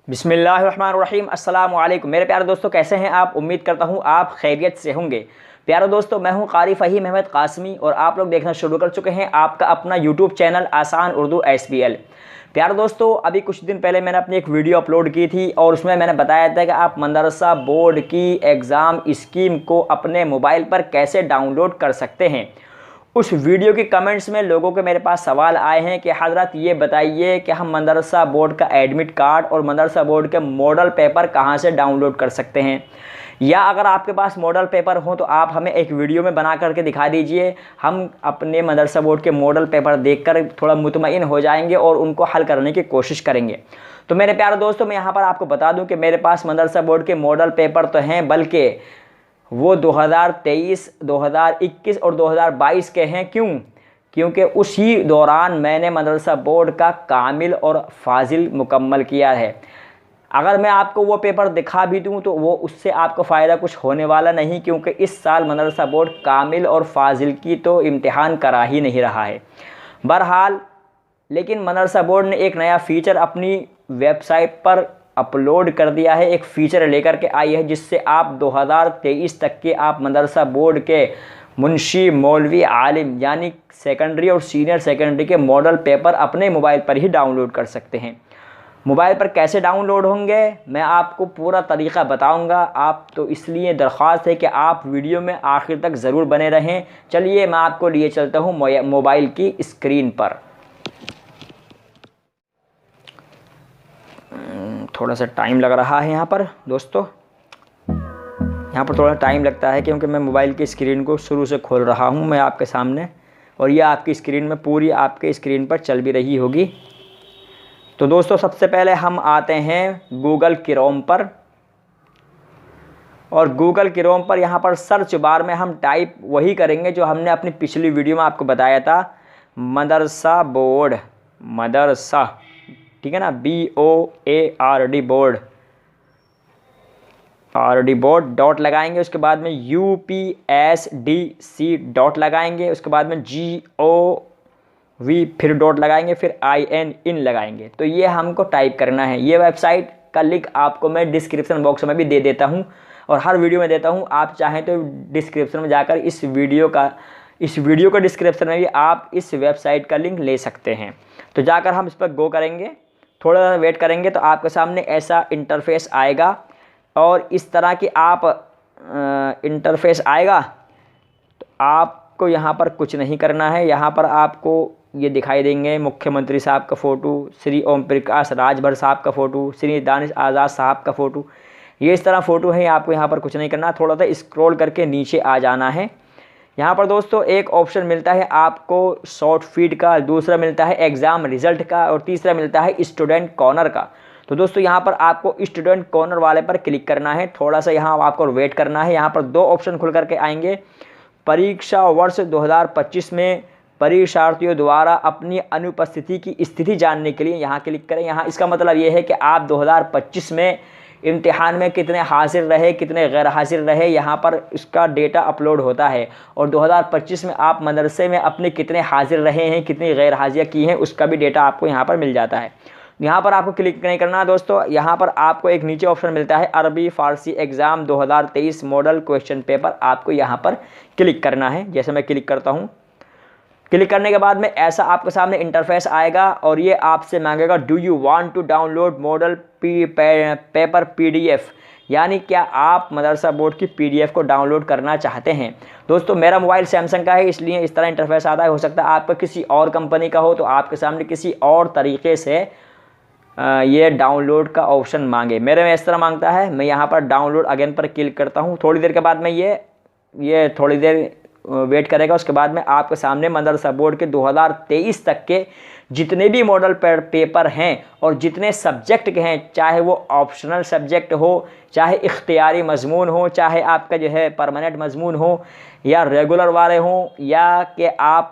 बिस्मिल्लाहिर्रहमानिर्रहीम। अस्सलाम वालेकुम मेरे प्यारे दोस्तों, कैसे हैं आप? उम्मीद करता हूं आप खैरियत से होंगे। प्यारे दोस्तों, मैं हूं क़ारी फ़हीम अहमद क़ासमी और आप लोग देखना शुरू कर चुके हैं आपका अपना यूट्यूब चैनल आसान उर्दू SBL। प्यारे दोस्तों, अभी कुछ दिन पहले मैंने अपनी एक वीडियो अपलोड की थी और उसमें मैंने बताया था कि आप मदरसा बोर्ड की एग्ज़ाम स्कीम को अपने मोबाइल पर कैसे डाउनलोड कर सकते हैं। उस वीडियो के कमेंट्स में लोगों के मेरे पास सवाल आए हैं कि हज़रत ये बताइए कि हम मदरसा बोर्ड का एडमिट कार्ड और मदरसा बोर्ड के मॉडल पेपर कहाँ से डाउनलोड कर सकते हैं, या अगर आपके पास मॉडल पेपर हो तो आप हमें एक वीडियो में बना करके दिखा दीजिए। हम अपने मदरसा बोर्ड के मॉडल पेपर देखकर थोड़ा मुतमईन हो जाएंगे और उनको हल करने की कोशिश करेंगे। तो मेरे प्यारे दोस्तों, मैं यहाँ पर आपको बता दूँ कि मेरे पास मदरसा बोर्ड के मॉडल पेपर तो हैं, बल्कि वो 2023, 2021 और 2022 के हैं। क्योंकि उसी दौरान मैंने मदरसा बोर्ड का कामिल और फाजिल मुकम्मल किया है। अगर मैं आपको वो पेपर दिखा भी दूं तो वो उससे आपको फ़ायदा कुछ होने वाला नहीं, क्योंकि इस साल मदरसा बोर्ड कामिल और फाजिल की तो इम्तिहान करा ही नहीं रहा है। बहरहाल, लेकिन मदरसा बोर्ड ने एक नया फ़ीचर अपनी वेबसाइट पर अपलोड कर दिया है। एक फ़ीचर लेकर के आई है जिससे आप 2023 तक के आप मदरसा बोर्ड के मुंशी, मौलवी, आलिम यानी सेकेंडरी और सीनियर सेकेंडरी के मॉडल पेपर अपने मोबाइल पर ही डाउनलोड कर सकते हैं। मोबाइल पर कैसे डाउनलोड होंगे मैं आपको पूरा तरीक़ा बताऊंगा। आप तो इसलिए दरख्वास्त है कि आप वीडियो में आखिर तक ज़रूर बने रहें। चलिए मैं आपको लिए चलता हूँ मोबाइल की स्क्रीन पर। थोड़ा सा टाइम लग रहा है यहाँ पर दोस्तों, यहाँ पर थोड़ा टाइम लगता है क्योंकि मैं मोबाइल की स्क्रीन को शुरू से खोल रहा हूँ मैं आपके सामने, और ये आपकी स्क्रीन में पूरी आपके स्क्रीन पर चल भी रही होगी। तो दोस्तों, सबसे पहले हम आते हैं गूगल क्रोम पर, और गूगल क्रोम पर यहाँ पर सर्च बार में हम टाइप वही करेंगे जो हमने अपनी पिछली वीडियो में आपको बताया था, मदरसा बोर्ड, मदरसा, ठीक है ना, BOARD board, RD board dot लगाएंगे। उसके बाद में UPSDC डॉट लगाएंगे। उसके बाद में GOV फिर डॉट लगाएंगे, फिर IN लगाएंगे। तो ये हमको टाइप करना है। ये वेबसाइट का लिंक आपको मैं डिस्क्रिप्शन बॉक्स में भी दे देता हूँ और हर वीडियो में देता हूँ। आप चाहें तो डिस्क्रिप्शन में जाकर इस वीडियो का डिस्क्रिप्शन में भी आप इस वेबसाइट का लिंक ले सकते हैं। तो जाकर हम इस पर गो करेंगे, थोड़ा सा वेट करेंगे तो आपके सामने ऐसा इंटरफेस आएगा और इस तरह की आप इंटरफेस आएगा। तो आपको यहाँ पर कुछ नहीं करना है। यहाँ पर आपको ये दिखाई देंगे मुख्यमंत्री साहब का फ़ोटो, श्री ओम प्रकाश राजभर साहब का फ़ोटो, श्री दानिश आज़ाद साहब का फ़ोटो, ये इस तरह फ़ोटो है। आपको यहाँ पर कुछ नहीं करना, थोड़ा सा स्क्रॉल करके नीचे आ जाना है। यहाँ पर दोस्तों एक ऑप्शन मिलता है आपको शॉर्ट फीड का, दूसरा मिलता है एग्ज़ाम रिज़ल्ट का और तीसरा मिलता है स्टूडेंट कॉर्नर का। तो दोस्तों यहाँ पर आपको स्टूडेंट कॉर्नर वाले पर क्लिक करना है। थोड़ा सा यहाँ आपको वेट करना है। यहाँ पर दो ऑप्शन खुल करके आएंगे। परीक्षा वर्ष 2025 में परीक्षार्थियों द्वारा अपनी अनुपस्थिति की स्थिति जानने के लिए यहाँ क्लिक करें। यहाँ इसका मतलब ये है कि आप 2025 में इम्तिहान में कितने हाजिर रहे, कितने गैर हाजिर रहे, यहाँ पर इसका डेटा अपलोड होता है। और 2025 में आप मदरसे में अपने कितने हाजिर रहे हैं, कितनी गैर हाजिरियाँ की हैं, उसका भी डेटा आपको यहाँ पर मिल जाता है। यहाँ पर आपको क्लिक नहीं करना है दोस्तों। यहाँ पर आपको एक नीचे ऑप्शन मिलता है अरबी फ़ारसी एग्ज़ाम 2023 मॉडल क्वेश्चन पेपर, आपको यहाँ पर क्लिक करना है। जैसे मैं क्लिक करता हूँ, क्लिक करने के बाद में ऐसा आपके सामने इंटरफेस आएगा और ये आपसे मांगेगा do you want to download model paper PDF, यानी क्या आप मदरसा बोर्ड की PDF को डाउनलोड करना चाहते हैं। दोस्तों मेरा मोबाइल सैमसंग का है, इसलिए इस तरह इंटरफेस आता है। हो सकता है आपका किसी और कंपनी का हो तो आपके सामने किसी और तरीके से ये डाउनलोड का ऑप्शन मांगे। मेरे में इस तरह मांगता है। मैं यहाँ पर डाउनलोड अगेन पर क्लिक करता हूँ। थोड़ी देर के बाद में ये थोड़ी देर वेट करेगा। उसके बाद में आपके सामने मदरसा बोर्ड के 2023 तक के जितने भी मॉडल पेपर हैं और जितने सब्जेक्ट के हैं, चाहे वो ऑप्शनल सब्जेक्ट हो, चाहे इख्तियारी मजमून हो, चाहे आपका जो है परमानेंट मजमून हो, या रेगुलर वाले हों, या कि आप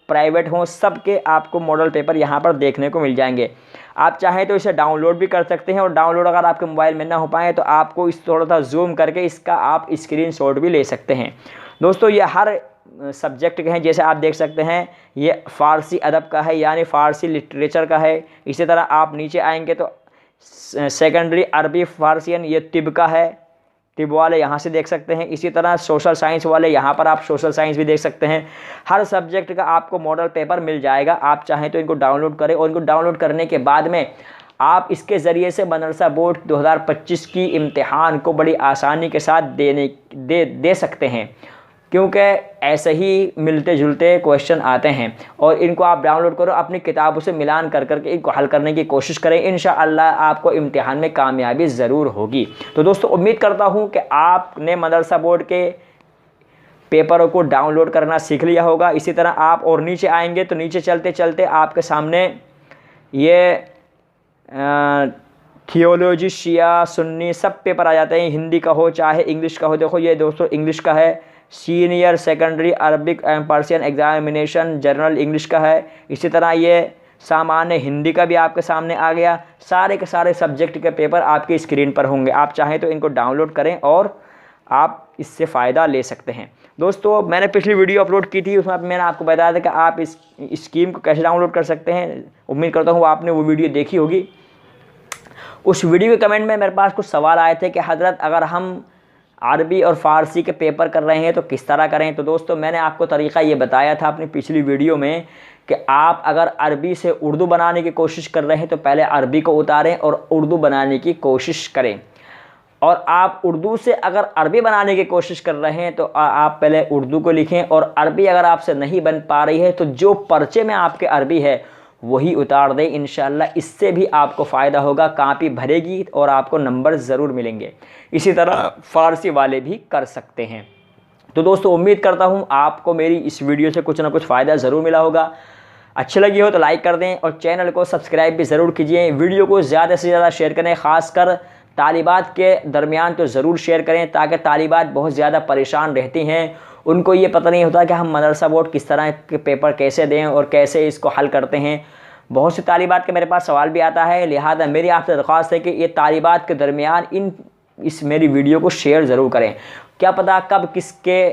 प्राइवेट हों, सब के आपको मॉडल पेपर यहाँ पर देखने को मिल जाएंगे। आप चाहें तो इसे डाउनलोड भी कर सकते हैं, और डाउनलोड अगर आपके मोबाइल में ना हो पाए तो आपको इस थोड़ा सा जूम करके इसका आप स्क्रीनशॉट भी ले सकते हैं। दोस्तों ये हर सब्जेक्ट के हैं। जैसे आप देख सकते हैं ये फ़ारसी अदब का है, यानी फ़ारसी लिटरेचर का है। इसी तरह आप नीचे आएंगे तो सेकेंडरी अरबी फारसियन ये तिब का है, तिब वाले यहाँ से देख सकते हैं। इसी तरह सोशल साइंस वाले यहाँ पर आप सोशल साइंस भी देख सकते हैं। हर सब्जेक्ट का आपको मॉडल पेपर मिल जाएगा। आप चाहें तो इनको डाउनलोड करें और इनको डाउनलोड करने के बाद में आप इसके ज़रिए से मदरसा बोर्ड 2025 की इम्तिहान को बड़ी आसानी के साथ दे सकते हैं, क्योंकि ऐसे ही मिलते जुलते क्वेश्चन आते हैं और इनको आप डाउनलोड करो, अपनी किताबों से मिलान कर करके इनको हल करने की कोशिश करें। इंशाअल्लाह आपको इम्तिहान में कामयाबी ज़रूर होगी। तो दोस्तों उम्मीद करता हूँ कि आपने मदरसा बोर्ड के पेपरों को डाउनलोड करना सीख लिया होगा। इसी तरह आप और नीचे आएंगे तो नीचे चलते चलते आपके सामने ये थियोलॉजी, शिया, सुन्नी सब पेपर आ जाते हैं, हिंदी का हो चाहे इंग्लिश का हो। देखो ये दोस्तों इंग्लिश का है, senior secondary Arabic and Persian examination general English का है। इसी तरह ये सामान्य हिंदी का भी आपके सामने आ गया। सारे के सारे सब्जेक्ट के पेपर आपकी स्क्रीन पर होंगे। आप चाहें तो इनको डाउनलोड करें और आप इससे फ़ायदा ले सकते हैं। दोस्तों मैंने पिछली वीडियो अपलोड की थी, उसमें मैंने आपको बताया था कि आप इस स्कीम को कैसे डाउनलोड कर सकते हैं। उम्मीद करता हूँ आपने वो वीडियो देखी होगी। उस वीडियो के कमेंट में मेरे पास कुछ सवाल आए थे कि हज़रत अगर हम अरबी और फ़ारसी के पेपर कर रहे हैं तो किस तरह करें। तो दोस्तों मैंने आपको तरीक़ा ये बताया था अपनी पिछली वीडियो में कि आप अगर अरबी से उर्दू बनाने की कोशिश कर रहे हैं तो पहले अरबी को उतारें और उर्दू बनाने की कोशिश करें, और आप उर्दू से अगर अरबी बनाने की कोशिश कर रहे हैं तो आप पहले उर्दू को लिखें, और अरबी अगर आपसे नहीं बन पा रही है तो जो पर्चे में आपके अरबी है वही उतार दें। इंशाअल्लाह इससे भी आपको फ़ायदा होगा, कापी भरेगी और आपको नंबर ज़रूर मिलेंगे। इसी तरह फ़ारसी वाले भी कर सकते हैं। तो दोस्तों उम्मीद करता हूँ आपको मेरी इस वीडियो से कुछ ना कुछ फ़ायदा ज़रूर मिला होगा। अच्छी लगी हो तो लाइक कर दें और चैनल को सब्सक्राइब भी ज़रूर कीजिए। वीडियो को ज़्यादा से ज़्यादा शेयर करें, ख़ासकर तालिबात के दरमियान तो ज़रूर शेयर करें, ताकि तालिबात बहुत ज़्यादा परेशान रहती हैं। उनको ये पता नहीं होता कि हम मदरसा बोर्ड किस तरह के पेपर कैसे दें और कैसे इसको हल करते हैं। बहुत सी तालिबात के मेरे पास सवाल भी आता है, लिहाजा मेरी आपसे दरख्वास्त है कि ये तालिबात के दरमियान इस मेरी वीडियो को शेयर ज़रूर करें। क्या पता कब किसके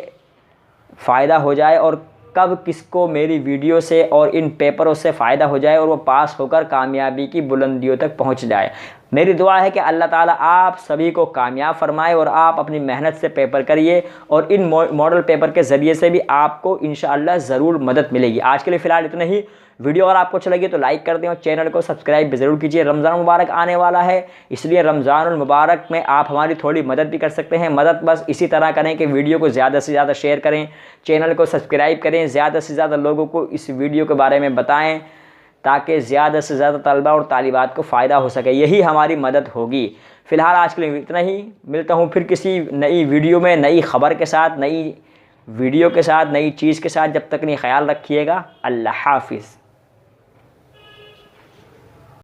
फ़ायदा हो जाए और कब किसको मेरी वीडियो से और इन पेपरों से फ़ायदा हो जाए और वो पास होकर कामयाबी की बुलंदियों तक पहुंच जाए। मेरी दुआ है कि अल्लाह ताला आप सभी को कामयाब फरमाए और आप अपनी मेहनत से पेपर करिए और इन मॉडल पेपर के ज़रिए से भी आपको इंशाअल्लाह ज़रूर मदद मिलेगी। आज के लिए फ़िलहाल इतना ही। वीडियो अगर आपको अच्छी लगी तो लाइक कर दें और चैनल को सब्सक्राइब भी ज़रूर कीजिए। रमज़ान मुबारक आने वाला है, इसलिए रमज़ानुल मुबारक में आप हमारी थोड़ी मदद भी कर सकते हैं। मदद बस इसी तरह करें कि वीडियो को ज़्यादा से ज़्यादा शेयर करें, चैनल को सब्सक्राइब करें, ज़्यादा से ज़्यादा लोगों को इस वीडियो के बारे में बताएँ, ताकि ज़्यादा से ज़्यादा तलबा और तालिबात को फ़ायदा हो सके। यही हमारी मदद होगी। फ़िलहाल आज के लिए इतना ही। मिलता हूँ फिर किसी नई वीडियो में, नई ख़बर के साथ, नई वीडियो के साथ, नई चीज़ के साथ। जब तक नहीं ख्याल रखिएगा। अल्लाह हाफिज़।